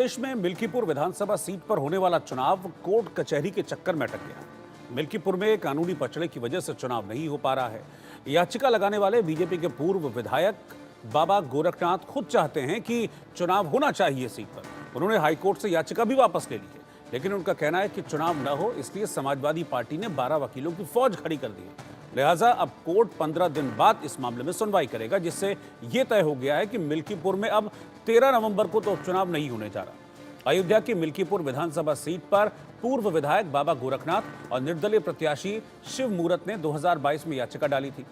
देश में मिल्कीपुर विधानसभा सीट पर होने वाला चुनाव कोर्ट कचहरी के चक्कर में अटक गया। मिल्कीपुर में कानूनी पचड़े की वजह से चुनाव नहीं हो पा रहा है। याचिका लगाने वाले बीजेपी के पूर्व विधायक बाबा गोरखनाथ खुद चाहते हैं कि चुनाव होना चाहिए सीट पर। उन्होंने हाईकोर्ट से याचिका भी वापस ले ली है, लेकिन उनका कहना है कि चुनाव न हो इसलिए समाजवादी पार्टी ने 12 वकीलों की फौज खड़ी कर दी है। लिहाजा अब कोर्ट 15 दिन बाद इस मामले में सुनवाई करेगा, जिससे यह तय हो गया है कि मिल्कीपुर में अब 13 नवंबर को तो उपचुनाव नहीं होने जा रहा। अयोध्या की मिल्कीपुर विधानसभा सीट पर पूर्व विधायक बाबा गोरखनाथ और निर्दलीय प्रत्याशी शिव मूरत ने 2022 में याचिका डाली थी।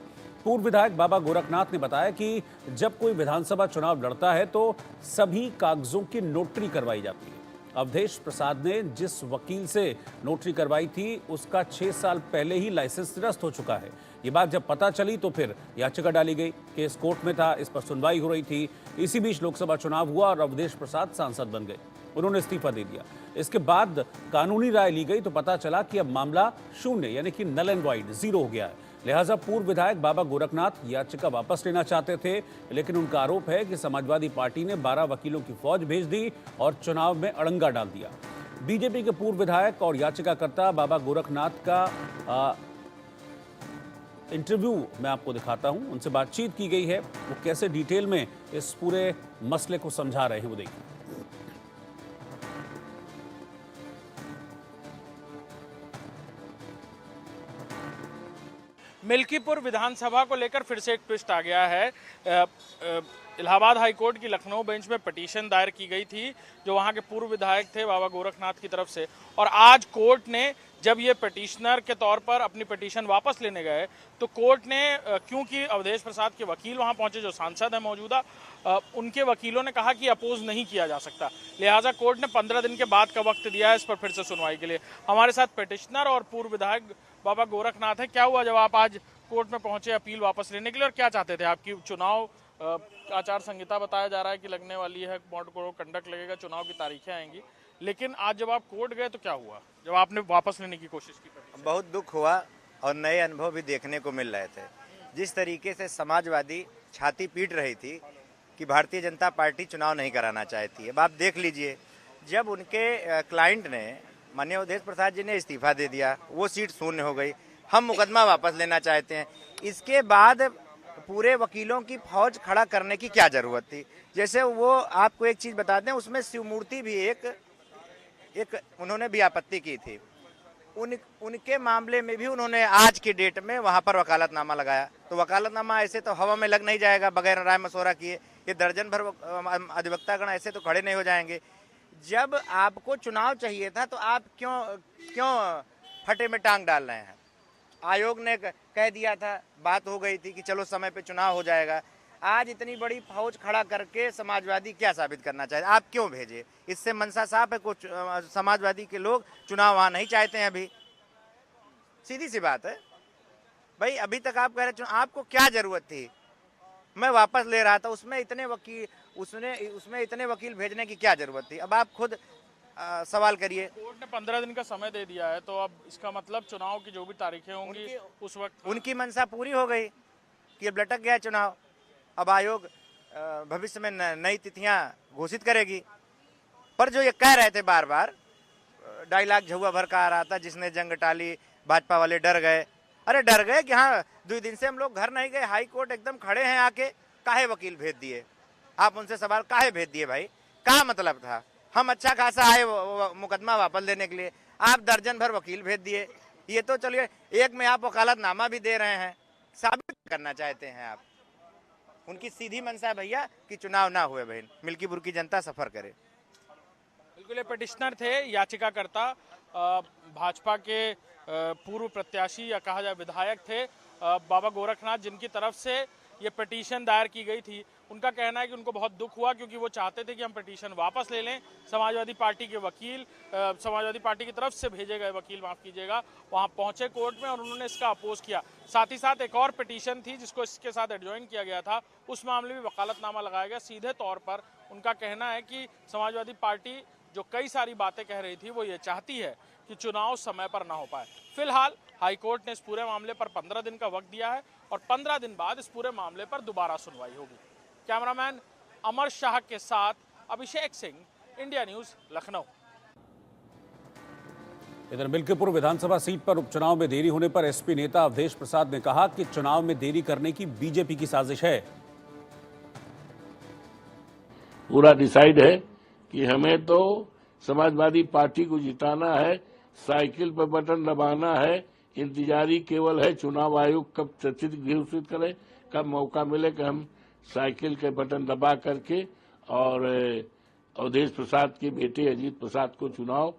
पूर्व विधायक बाबा गोरखनाथ ने बताया कि जब कोई विधानसभा चुनाव लड़ता है तो सभी कागजों की नोटरी करवाई जाती है। अवधेश प्रसाद ने जिस वकील से नोटरी करवाई थी उसका 6 साल पहले ही लाइसेंस निरस्त हो चुका है। ये बात जब पता चली तो फिर याचिका डाली गई। केस कोर्ट में था, इस पर सुनवाई हो रही थी। इसी बीच लोकसभा चुनाव हुआ और अवधेश प्रसाद सांसद बन गए। उन्होंने इस्तीफा दे दिया। इसके बाद कानूनी राय ली गई तो पता चला कि अब मामला शून्य यानी कि नल एंड वाइड, जीरो हो गया है। लिहाजा पूर्व विधायक बाबा गोरखनाथ याचिका वापस लेना चाहते थे, लेकिन उनका आरोप है कि समाजवादी पार्टी ने 12 वकीलों की फौज भेज दी और चुनाव में अड़ंगा डाल दिया। बीजेपी के पूर्व विधायक और याचिकाकर्ता बाबा गोरखनाथ का इंटरव्यू मैं आपको दिखाता हूं। उनसे बातचीत की गई है, वो कैसे डिटेल में इस पूरे मसले को समझा रहे हैं वो देखिए। मिल्कीपुर विधानसभा को लेकर फिर से एक ट्विस्ट आ गया है। इलाहाबाद हाईकोर्ट की लखनऊ बेंच में पिटीशन दायर की गई थी जो वहां के पूर्व विधायक थे बाबा गोरखनाथ की तरफ से, और आज कोर्ट ने जब ये पिटीशनर के तौर पर अपनी पिटीशन वापस लेने गए तो कोर्ट ने, क्योंकि अवधेश प्रसाद के वकील वहां पहुंचे जो सांसद हैं मौजूदा, उनके वकीलों ने कहा कि अपोज नहीं किया जा सकता। लिहाजा कोर्ट ने 15 दिन के बाद का वक्त दिया है इस पर फिर से सुनवाई के लिए। हमारे साथ पिटीशनर और पूर्व विधायक बाबा गोरखनाथ है। क्या हुआ जब आप आज कोर्ट में पहुंचे अपील वापस लेने के लिए, और क्या चाहते थे? आपकी चुनाव आचार संहिता बताया जा रहा है कि लगने वाली है, कोर्ट को कंडक्ट लगेगा, चुनाव की तारीखें आएंगी, लेकिन आज जब आप कोर्ट गए तो क्या हुआ जब आपने वापस लेने की कोशिश की? बहुत दुख हुआ और नए अनुभव भी देखने को मिल रहे थे। जिस तरीके से समाजवादी छाती पीट रही थी कि भारतीय जनता पार्टी चुनाव नहीं कराना चाहती है, अब आप देख लीजिए, जब उनके क्लाइंट ने, माननीय अवधेश प्रसाद जी ने इस्तीफा दे दिया, वो सीट शून्य हो गई, हम मुकदमा वापस लेना चाहते हैं। इसके बाद पूरे वकीलों की फौज खड़ा करने की क्या जरूरत थी? जैसे वो, आपको एक चीज बता दें, उसमें शिवमूर्ति भी एक उन्होंने भी आपत्ति की थी। उनके मामले में भी उन्होंने आज की डेट में वहां पर वकालतनामा लगाया। तो वकालतनामा ऐसे तो हवा में लग नहीं जाएगा बगैर राय मशवरा किए। ये दर्जन भर अधिवक्तागण ऐसे तो खड़े नहीं हो जाएंगे। जब आपको चुनाव चाहिए था तो आप क्यों फटे में टांग डाल रहे हैं? आयोग ने कह दिया था, बात हो गई थी कि चलो समय पे चुनाव हो जाएगा। आज इतनी बड़ी फौज खड़ा करके समाजवादी क्या साबित करना चाहते? आप क्यों भेजे? इससे मनसा साफ है, कुछ समाजवादी के लोग चुनाव वहां नहीं चाहते हैं। अभी सीधी सी बात है भाई, अभी तक आप कह रहे चुनाव, आपको क्या जरूरत थी? मैं वापस ले रहा था, उसमें इतने वकील भेजने की क्या जरूरत थी? अब आप खुद सवाल करिए। कोर्ट ने 15 दिन का समय दे दिया है, तो अब इसका मतलब चुनाव की जो भी तारीखें होंगी उस वक्त उनकी मंशा पूरी हो गई कि अब लटक गया चुनाव। अब आयोग भविष्य में नई तिथियां घोषित करेगी। पर जो ये कह रहे थे बार बार, डायलॉग झुआ भर का आ रहा था, जिसने जंग टाली भाजपा वाले डर गए। अरे डर गए कि हाँ, 2 दिन से हम लोग घर नहीं गए, हाई कोर्ट एकदम खड़े हैं, आके काहे वकील भेज दिए? आप उनसे सवाल, काहे भेज दिए भाई? क्या मतलब था? हम अच्छा खासा आए मुकदमा वापस लेने के लिए, आप दर्जन भर वकील भेज दिए। ये तो चलिए, एक में आप वकालतनामा भी दे रहे हैं, साबित करना चाहते हैं आप। उनकी सीधी मंशा है भैया कि चुनाव ना हुए, बहन मिल्कीपुर की जनता सफर करे। बिल्कुल, ये पिटिशनर थे, याचिकाकर्ता, भाजपा के पूर्व प्रत्याशी या कहा जाए विधायक थे बाबा गोरखनाथ, जिनकी तरफ से ये पिटीशन दायर की गई थी। उनका कहना है कि उनको बहुत दुख हुआ क्योंकि वो चाहते थे कि हम पिटीशन वापस ले लें। समाजवादी पार्टी के वकील, समाजवादी पार्टी की तरफ से भेजे गए वकील, माफ़ कीजिएगा, वहाँ पहुँचे कोर्ट में और उन्होंने इसका अपोज किया। साथ ही साथ एक और पिटीशन थी जिसको इसके साथ एडजॉइन किया गया था, उस मामले में वकालतनामा लगाया गया। सीधे तौर पर उनका कहना है कि समाजवादी पार्टी जो कई सारी बातें कह रही थी वो ये चाहती है कि चुनाव समय पर ना हो पाए। फिलहाल हाईकोर्ट ने इस पूरे मामले पर 15 दिन का वक्त दिया है और 15 दिन बाद इस पूरे मामले पर दोबारा सुनवाई होगी। कैमरामैन अमर शाह के साथ अभिषेक सिंह, इंडिया न्यूज लखनऊ। इधर मिल्कीपुर विधानसभा सीट पर उपचुनाव में देरी होने पर एसपी नेता अवधेश प्रसाद ने कहा कि चुनाव में देरी करने की बीजेपी की साजिश है। पूरा डिसाइड है कि हमें तो समाजवादी पार्टी को जिताना है, साइकिल पर बटन दबाना है। इंतजारी केवल है चुनाव आयोग कब तिथि घोषित करे, कब मौका मिले कि हम साइकिल के बटन दबा करके और अवधेश प्रसाद के बेटे अजीत प्रसाद को चुनाव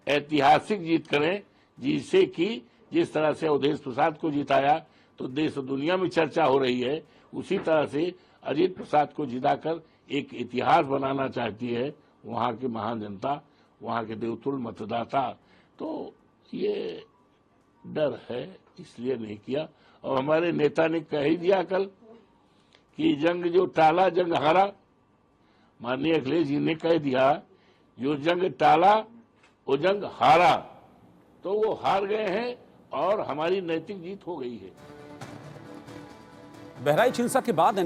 ऐतिहासिक जीत करें, जिससे कि जिस तरह से अवधेश प्रसाद को जिताया तो देश और दुनिया में चर्चा हो रही है, उसी तरह से अजीत प्रसाद को जिताकर एक इतिहास बनाना चाहती है वहां की महान जनता, वहां के देवतुल्य मतदाता। तो ये डर है, इसलिए नहीं किया। और हमारे नेता ने कह ही दिया कल कि जंग जो टाला जंग हारा। माननीय अखिलेश जी ने कह दिया जो जंग टाला वो जंग हारा, तो वो हार गए हैं और हमारी नैतिक जीत हो गई है। बहराइच हिंसा के बाद